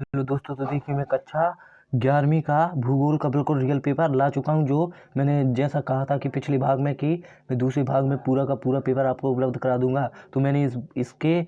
Hello दोस्तों, तो देखिए मैं कक्षा 11वीं का भूगोल का बिल्कुल रियल पेपर ला चुका हूं। जो मैंने जैसा कहा था कि पिछले भाग में कि मैं दूसरे भाग में पूरा का पूरा पेपर आपको उपलब्ध करा दूंगा, तो मैंने इसके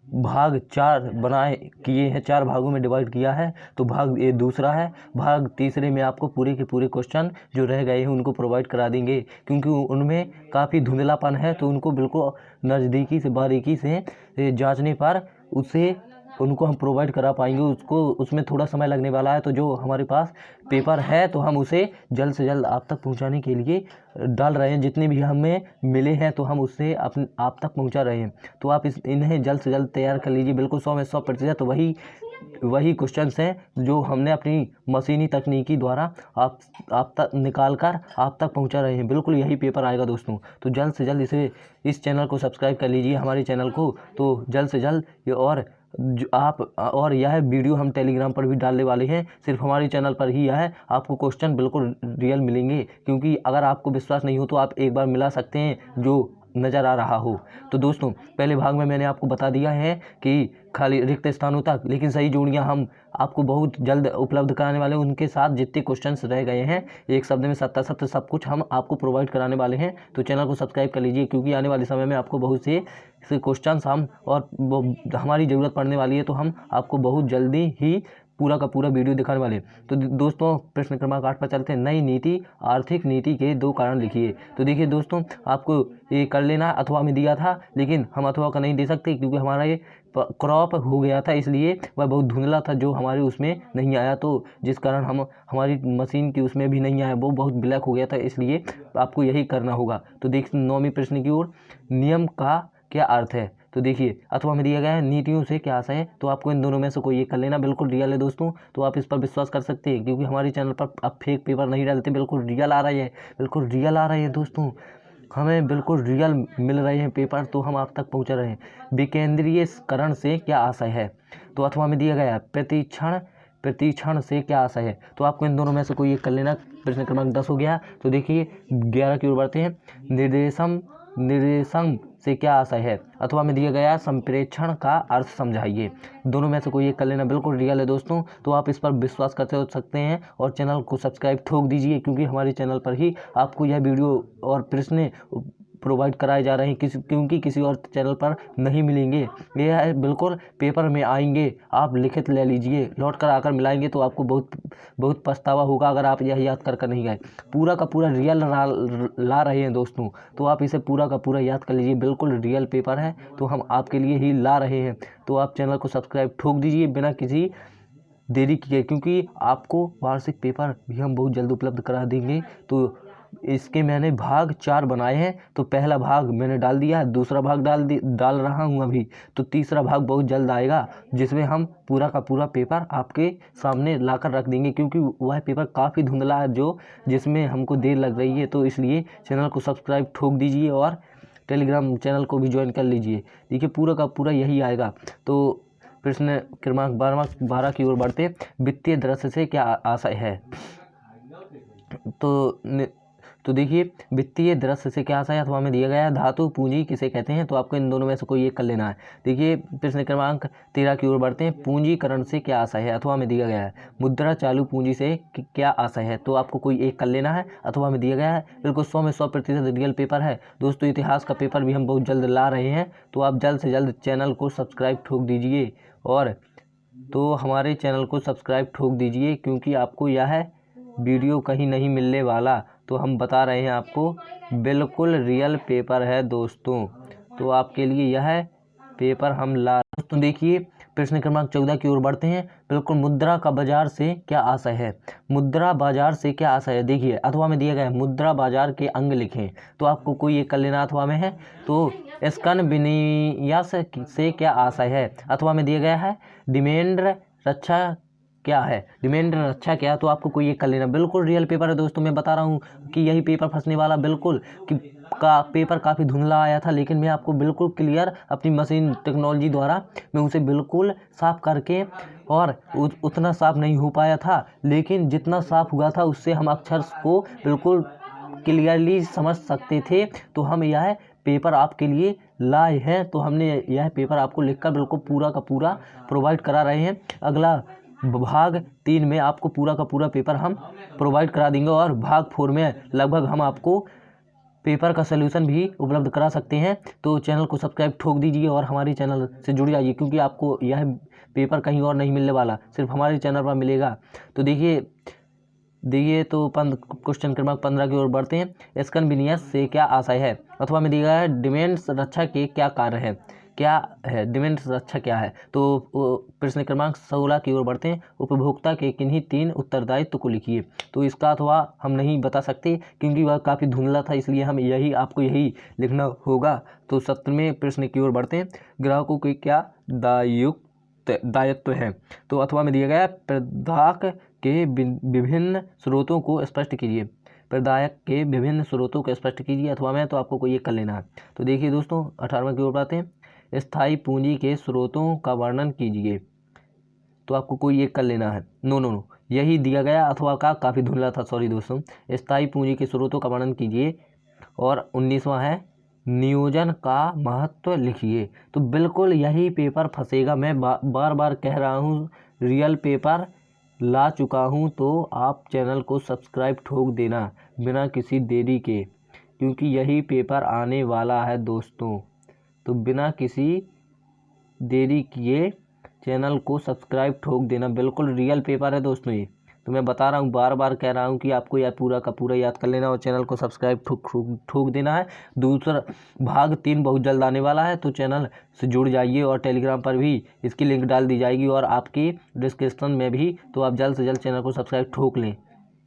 भाग 4 बनाए किए हैं, 4 भागों में डिवाइड किया है। तो भाग ये दूसरा है। भाग तीसरे में आपको पूरे के पूरे क्वेश्चन जो रह गए हैं उनको प्रोवाइड करा देंगे, क्योंकि उनमें काफ़ी धुंधलापन है। तो उनको बिल्कुल नज़दीकी से बारीकी से जांचने पर उसे उनको हम प्रोवाइड करा पाएंगे। उसको उसमें थोड़ा समय लगने वाला है। तो जो हमारे पास पेपर है तो हम उसे जल्द से जल्द आप तक पहुंचाने के लिए डाल रहे हैं। जितने भी हमें मिले हैं तो हम उससे आप तक पहुंचा रहे हैं। तो आप इन्हें जल्द से जल्द तैयार कर लीजिए। बिल्कुल 100 में 100% वही क्वेश्चंस हैं जो हमने अपनी मशीनी तकनीकी द्वारा आप तक निकाल कर आप तक पहुंचा रहे हैं। बिल्कुल यही पेपर आएगा दोस्तों। तो जल्द से जल्द इस चैनल को सब्सक्राइब कर लीजिए, हमारे चैनल को। तो जल्द से जल्द और यह वीडियो हम टेलीग्राम पर भी डालने वाले हैं। सिर्फ हमारे चैनल पर ही यह आपको क्वेश्चन बिल्कुल रियल मिलेंगे, क्योंकि अगर आपको विश्वास नहीं हो तो आप एक बार मिला सकते हैं जो नज़र आ रहा हो। तो दोस्तों, पहले भाग में मैंने आपको बता दिया है कि खाली रिक्त स्थानों तक लेकिन सही जोड़ियां हम आपको बहुत जल्द उपलब्ध कराने वाले हैं। उनके साथ जितने क्वेश्चंस रह गए हैं, एक शब्द में 70 सब कुछ हम आपको प्रोवाइड कराने वाले हैं। तो चैनल को सब्सक्राइब कर लीजिए, क्योंकि आने वाले समय में आपको बहुत से क्वेश्चंस हमारी ज़रूरत पड़ने वाली है। तो हम आपको बहुत जल्दी ही पूरा का पूरा वीडियो दिखाने वाले हैं। तो दोस्तों, प्रश्न क्रमांक 8 पर चलते हैं। नई नीति आर्थिक नीति के 2 कारण लिखिए। तो देखिए दोस्तों, आपको ये कर लेना अथवा में दिया था, लेकिन हम अथवा का नहीं दे सकते क्योंकि हमारा ये क्रॉप हो गया था, इसलिए वह बहुत धुंधला था जो हमारे उसमें नहीं आया। तो जिस कारण हमारी मशीन की उसमें भी नहीं आया, वो बहुत ब्लैक हो गया था, इसलिए आपको यही करना होगा। तो देखिए 9वें प्रश्न की ओर, नियम का क्या अर्थ है। तो देखिए अथवा में दिया गया है नीतियों से क्या आशय है। तो आपको इन दोनों में से कोई एक कर लेना। बिल्कुल रियल है दोस्तों, तो आप इस पर विश्वास कर सकते हैं, क्योंकि हमारे चैनल पर अब फेक पेपर नहीं डालते, बिल्कुल रियल आ रही है। बिल्कुल रियल आ रहे हैं दोस्तों, हमें बिल्कुल रियल मिल रहे हैं पेपर, तो हम आप तक पहुंचा रहे हैं। विकेंद्रीयकरण से क्या आशय है। तो अथवा में दिया गया है प्रतिक्षण से क्या आशय है। तो आपको इन दोनों में से कोई एक कर लेना। प्रश्न क्रमांक 10 हो गया। तो देखिए 11 की ओर बढ़ते हैं। निर्देशन से क्या आशय है। अथवा में दिया गया संप्रेषण का अर्थ समझाइए। दोनों में से कोई एक कर लेना। बिल्कुल रियल है दोस्तों, तो आप इस पर विश्वास करते हो सकते हैं और चैनल को सब्सक्राइब ठोक दीजिए, क्योंकि हमारे चैनल पर ही आपको यह वीडियो और प्रश्न प्रोवाइड कराए जा रहे हैं, क्योंकि किसी और चैनल पर नहीं मिलेंगे। यह है बिल्कुल पेपर में आएंगे। आप लिखित ले लीजिए, लौट कर आकर मिलाएंगे तो आपको बहुत पछतावा होगा अगर आप यह याद कर नहीं गए। पूरा का पूरा रियल ला रहे हैं दोस्तों, तो आप इसे पूरा का पूरा याद कर लीजिए। बिल्कुल रियल पेपर है, तो हम आपके लिए ही ला रहे हैं। तो आप चैनल को सब्सक्राइब ठोक दीजिए बिना किसी देरी किए, क्योंकि आपको वार्षिक पेपर भी हम बहुत जल्द उपलब्ध करा देंगे। तो इसके मैंने भाग 4 बनाए हैं। तो पहला भाग मैंने डाल दिया है, दूसरा भाग डाल रहा हूँ अभी। तो तीसरा भाग बहुत जल्द आएगा, जिसमें हम पूरा का पूरा पेपर आपके सामने लाकर रख देंगे, क्योंकि वह पेपर काफ़ी धुंधला है जिसमें हमको देर लग रही है। तो इसलिए चैनल को सब्सक्राइब ठोक दीजिए और टेलीग्राम चैनल को भी ज्वाइन कर लीजिए। देखिए पूरा का पूरा यही आएगा। तो प्रश्न क्रमांक 12 की ओर बढ़ते हैं। वित्तीय दृष्टि से क्या आशय है। तो देखिए वित्तीय दृष्टि से क्या आशय है। अथवा में दिया गया है धातु पूंजी किसे कहते हैं। तो आपको इन दोनों में से कोई एक कर लेना है। देखिए प्रश्न क्रमांक 13 की ओर बढ़ते हैं। पूंजीकरण से क्या आशय है। अथवा में दिया गया है मुद्रा चालू पूंजी से क्या आशय है। तो आपको कोई एक कर लेना है। अथवा में दिया गया है। बिल्कुल 100 में 100% रियल पेपर है दोस्तों। इतिहास का पेपर भी हम बहुत जल्द ला रहे हैं, तो आप जल्द से जल्द चैनल को सब्सक्राइब ठोक दीजिए और हमारे चैनल को सब्सक्राइब ठोक दीजिए, क्योंकि आपको यह वीडियो कहीं नहीं मिलने वाला। तो हम बता रहे हैं आपको, बिल्कुल रियल पेपर है दोस्तों। तो आपके लिए यह पेपर हम ला। दोस्तों देखिए प्रश्न क्रमांक 14 की ओर बढ़ते हैं। बिल्कुल मुद्रा का बाजार से क्या आशय है। मुद्रा बाजार से क्या आशय है। देखिए अथवा में दिया गया है मुद्रा बाजार के अंग लिखें। तो आपको कोई एक कर लेना अथवा में है। तो स्कन विनियास से क्या आशय है। अथवा में दिया गया है डिमांड रक्षा क्या है। डिमांड रक्षा क्या, तो आपको कोई एक कर लेना। बिल्कुल रियल पेपर है दोस्तों। मैं बता रहा हूँ कि यही पेपर फंसने वाला बिल्कुल का पेपर काफ़ी धुंधला आया था, लेकिन मैं आपको बिल्कुल क्लियर अपनी मशीन टेक्नोलॉजी द्वारा मैं उसे बिल्कुल साफ करके, और उतना साफ नहीं हो पाया था, लेकिन जितना साफ हुआ था उससे हम अक्षर को बिल्कुल क्लियरली समझ सकते थे। तो हम यह पेपर आपके लिए लाए हैं। तो हमने यह पेपर आपको लिखकर बिल्कुल पूरा का पूरा प्रोवाइड करा रहे हैं। अगला भाग 3 में आपको पूरा का पूरा पेपर हम प्रोवाइड करा देंगे और भाग 4 में लगभग हम आपको पेपर का सलूशन भी उपलब्ध करा सकते हैं। तो चैनल को सब्सक्राइब ठोक दीजिए और हमारे चैनल से जुड़ जाइए, क्योंकि आपको यह पेपर कहीं और नहीं मिलने वाला, सिर्फ हमारे चैनल पर मिलेगा। तो देखिए तो क्वेश्चन क्रमांक 15 की ओर बढ़ते हैं। स्कन विन्यास से क्या आशय है, अथवा में दिया है डिमेंस रक्षा के क्या कार्य है, क्या है डिमेंस रक्षा क्या है। तो प्रश्न क्रमांक 16 की ओर बढ़ते हैं। उपभोक्ता के किन्हीं 3 उत्तरदायित्व को लिखिए। तो इसका अथवा हम नहीं बता सकते क्योंकि वह काफ़ी धुंधला था, इसलिए हम आपको यही लिखना होगा। तो 17वें प्रश्न की ओर बढ़ते हैं। ग्राहकों के क्या दायित्व है। तो अथवा में दिया गया प्रदायक के विभिन्न स्रोतों को स्पष्ट कीजिए। प्रदायक के विभिन्न स्रोतों को स्पष्ट कीजिए अथवा में, तो आपको कोई एक कर लेना है। तो देखिए दोस्तों 18वें की ओर बढ़ते हैं। स्थायी पूंजी के स्रोतों का वर्णन कीजिए। तो आपको कोई एक कर लेना है। नो यही दिया गया अथवा का काफ़ी धुंधला था, सॉरी दोस्तों। स्थायी पूंजी के स्रोतों का वर्णन कीजिए। और 19वां है नियोजन का महत्व लिखिए। तो बिल्कुल यही पेपर फंसेगा। मैं बार बार कह रहा हूँ, रियल पेपर ला चुका हूँ। तो आप चैनल को सब्सक्राइब ठोक देना बिना किसी देरी के, क्योंकि यही पेपर आने वाला है दोस्तों। तो बिना किसी देरी किए चैनल को सब्सक्राइब ठोक देना, बिल्कुल रियल पेपर है दोस्तों ये। तो मैं बता रहा हूँ, बार बार कह रहा हूँ कि आपको यह पूरा का पूरा याद कर लेना और चैनल को सब्सक्राइब ठोक देना है। दूसरा भाग 3 बहुत जल्द आने वाला है, तो चैनल से जुड़ जाइए और टेलीग्राम पर भी इसकी लिंक डाल दी जाएगी और आपकी डिस्क्रिप्शन में भी। तो आप जल्द से जल्द चैनल को सब्सक्राइब ठोक लें।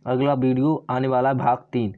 अगला वीडियो आने वाला है भाग 3।